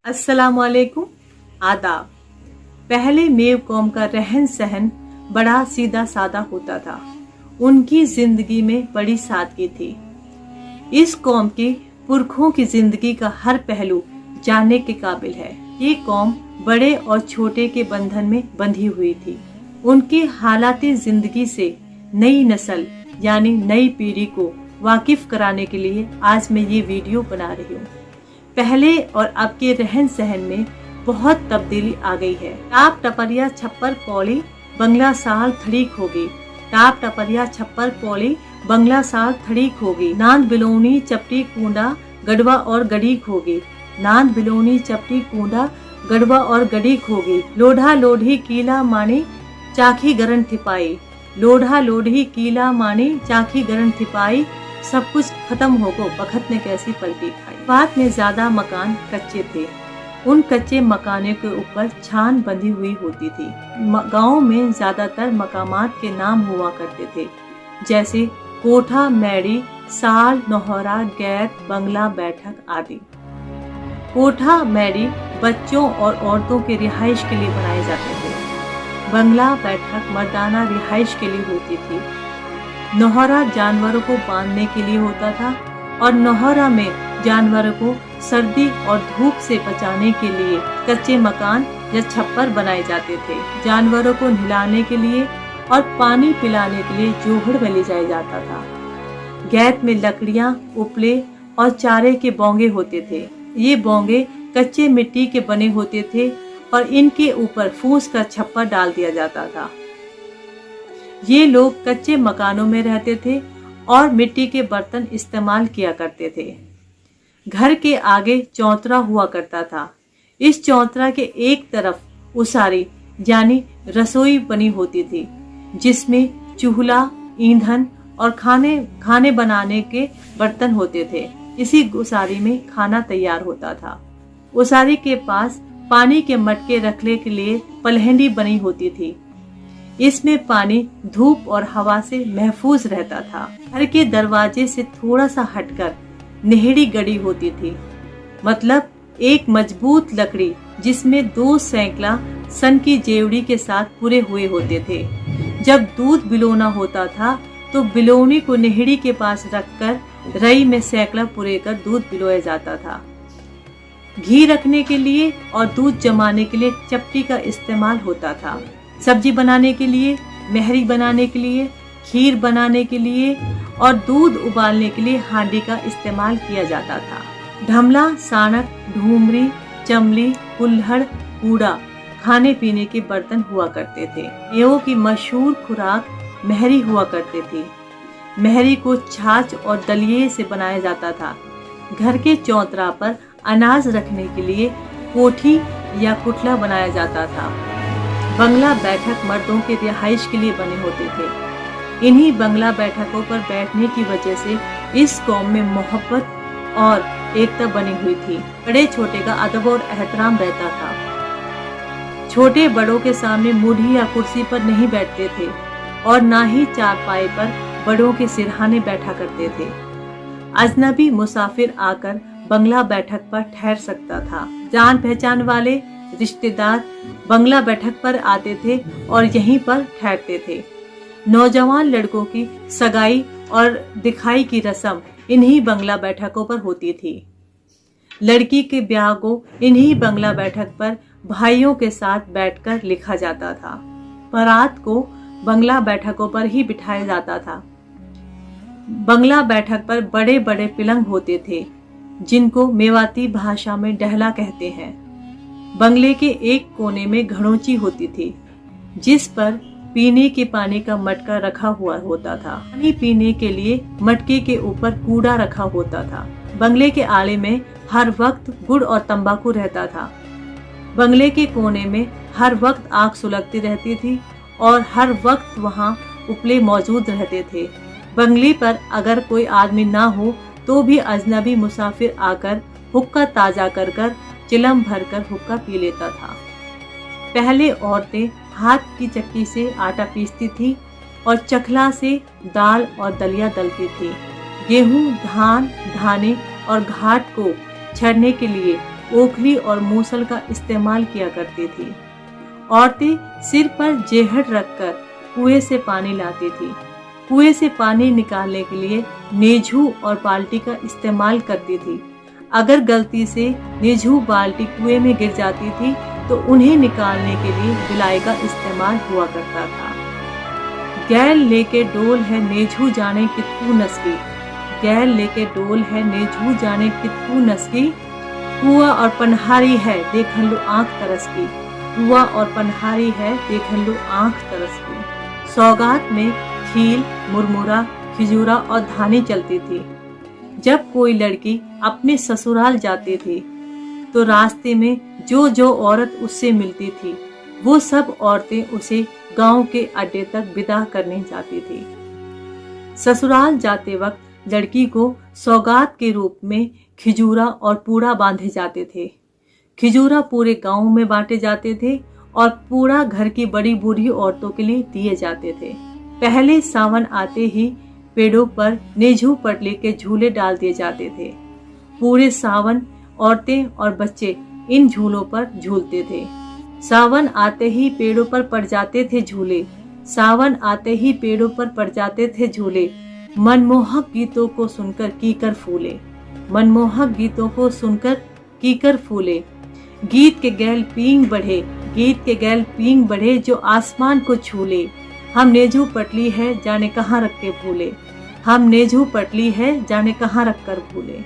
अस्सलामुअलैकुम, आदाब। पहले मेव कौम का रहन सहन बड़ा सीधा सादा होता था। उनकी जिंदगी में बड़ी सादगी थी। इस कौम के पुरखों की जिंदगी का हर पहलू जानने के काबिल है। ये कौम बड़े और छोटे के बंधन में बंधी हुई थी। उनकी हालाती जिंदगी से नई नस्ल यानी नई पीढ़ी को वाकिफ कराने के लिए आज मैं ये वीडियो बना रही हूँ। पहले और अब के रहन सहन में बहुत तब्दीली आ गई है। टाप टपरिया छप्पर पौड़ी बंगला साल थड़ीक होगी। टाप टपरिया छप्पर पौड़ी बंगला साल थड़ीक होगी। नांद बिलोनी चपटी कूंडा गढ़वा और गढ़ीक होगी। नांद बिलोनी चपटी कूंडा गढ़वा और गढ़ीक होगी। लोढ़ा लोढ़ी कीला मानी चाखी गरन थिपाई। लोढ़ा लोढ़ी कीला मानी चाखी गरन थिपाई। सब कुछ खत्म हो गो बखत ने कैसी पलटी खाई। बाद में ज्यादा मकान कच्चे थे। उन कच्चे मकानों के ऊपर छान बंधी हुई होती थी। गांव में ज्यादातर मकामात के नाम हुआ करते थे, जैसे कोठा, मैड़ी, साल, नौहरा, गैत, बंगला, बैठक आदि। कोठा, मैड़ी बच्चों और औरतों के रिहाइश के लिए बनाए जाते थे। बंगला, बैठक मर्दाना रिहाइश के लिए होती थी। नौहरा जानवरों को बांधने के लिए होता था और नौहरा में जानवरों को सर्दी और धूप से बचाने के लिए कच्चे मकान या छप्पर बनाए जाते थे। जानवरों को नहलाने के लिए और पानी पिलाने के लिए जोहड़ में ले जाया जाता था। गैत में लकड़ियां, उपले और चारे के बोंगे होते थे। ये बोंगे कच्चे मिट्टी के बने होते थे और इनके ऊपर फूस का छप्पर डाल दिया जाता था। ये लोग कच्चे मकानों में रहते थे और मिट्टी के बर्तन इस्तेमाल किया करते थे। घर के आगे चौतरा हुआ करता था। इस चौतरा के एक तरफ उसारी यानी रसोई बनी होती थी, जिसमें चूल्हा, ईंधन और खाने बनाने के बर्तन होते थे। इसी उसारी में खाना तैयार होता था। उसारी के पास पानी के मटके रखने के लिए पलहंडी बनी होती थी। इसमें पानी धूप और हवा से महफूज रहता था। घर के दरवाजे से थोड़ा सा हटकर नेहड़ी गड़ी होती थी, मतलब एक मजबूत लकड़ी जिसमें 2 सैकड़ा सन की जेवड़ी के साथ पूरे हुए होते थे। जब दूध बिलोना होता था तो बिलोनी को नेहड़ी के पास रखकर रई में सैकड़ा पूरे कर दूध बिलोया जाता था। घी रखने के लिए और दूध जमाने के लिए चपटी का इस्तेमाल होता था। सब्जी बनाने के लिए, महरी बनाने के लिए, खीर बनाने के लिए और दूध उबालने के लिए हांडी का इस्तेमाल किया जाता था। ढमला, सानक, ढूमरी, चमली, कुल्हड़, कूड़ा खाने पीने के बर्तन हुआ करते थे। एवं की मशहूर खुराक महरी हुआ करती थी। महरी को छाछ और दलिये से बनाया जाता था। घर के चौतरा पर अनाज रखने के लिए कोठी या कुटला बनाया जाता था। बंगला, बैठक मर्दों के रिहाइश के लिए बने होते थे। इन्हीं बंगला बैठकों पर बैठने की वजह से इस कौम में मोहब्बत और एकता बनी हुई थी। बड़े छोटे का अदब और एहतराम रहता था। छोटे बड़ों के सामने मूढ़ी या कुर्सी पर नहीं बैठते थे और ना ही चारपाई पर बड़ों के सिरहाने बैठा करते थे। अजनबी मुसाफिर आकर बंगला बैठक पर ठहर सकता था। जान पहचान वाले रिश्तेदार बंगला बैठक पर आते थे और यहीं पर ठहरते थे। नौजवान लड़कों की सगाई और दिखाई की रस्म इन्हीं बंगला बैठकों पर होती थी। लड़की के ब्याह को इन्हीं बंगला बैठक पर भाइयों के साथ बैठकर लिखा जाता था। बारात को बंगला बैठकों पर ही बिठाया जाता था। बंगला बैठक पर बड़े बड़े पिलंग होते थे, जिनको मेवाती भाषा में डहला कहते हैं। बंगले के एक कोने में घड़ोंची होती थी, जिस पर पीने के पानी का मटका रखा हुआ होता था। पानी पीने के लिए मटके के ऊपर कूड़ा रखा होता था। बंगले के आले में हर वक्त गुड़ और तंबाकू रहता था। बंगले के कोने में हर वक्त आग सुलगती रहती थी और हर वक्त वहाँ उपले मौजूद रहते थे। बंगले पर अगर कोई आदमी ना हो तो भी अजनबी मुसाफिर आकर हुक्का ताजा कर चिलम भरकर हुक्का पी लेता था। पहले औरतें हाथ की चक्की से आटा पीसती थी और चखला से दाल और दलिया दलती थी। गेहूं, धान, धाने और घाट को छड़ने के लिए ओखली और मूसल का इस्तेमाल किया करती थी। औरतें सिर पर जेहट रखकर कुएं से पानी लाती थी। कुएं से पानी निकालने के लिए नेझू और बाल्टी का इस्तेमाल करती थी। अगर गलती से नेझू बाल्टी कुएं में गिर जाती थी तो उन्हें निकालने के लिए बिलाई का इस्तेमाल हुआ करता था। गैल लेके डोल है नेझू जाने कितकू नसकी, गैल लेके डोल है नेझू जाने कितकू नसकी, कुआ और पनहारी है देखन लो आंख तरस की, कुआ और पनहारी है देखन लो आंख तरस की। सौगात में खील, मुरमुरा, खिजूरा और धानी चलती थी। जब कोई लड़की अपने ससुराल जाती थी तो रास्ते में जो जो औरत उससे मिलती थी वो सब औरतें उसे गांव के अड्डे तक विदा करने जाती थी। ससुराल जाते वक्त लड़की को सौगात के रूप में खिजूरा और पूड़ा बांधे जाते थे। खिजूरा पूरे गांव में बांटे जाते थे और पूड़ा घर की बड़ी बूढ़ी औरतों के लिए दिए जाते थे। पहले सावन आते ही पेड़ों पर नेझू पटली के झूले डाल दिए जाते थे। पूरे सावन औरतें और बच्चे इन झूलों पर झूलते थे। सावन आते ही पेड़ों पर पड़ जाते थे झूले, सावन आते ही पेड़ों पर पड़ जाते थे झूले। मनमोहक गीतों को सुनकर कीकर फूले, मनमोहक गीतों को सुनकर कीकर फूले। गीत के गैल पींग बढ़े, गीत के गैल पींग बढ़े जो आसमान को छूले। हम नेझू पटली है जाने कहाँ रख के भूले, हम नेझू पटली है जाने कहाँ रख कर भूले।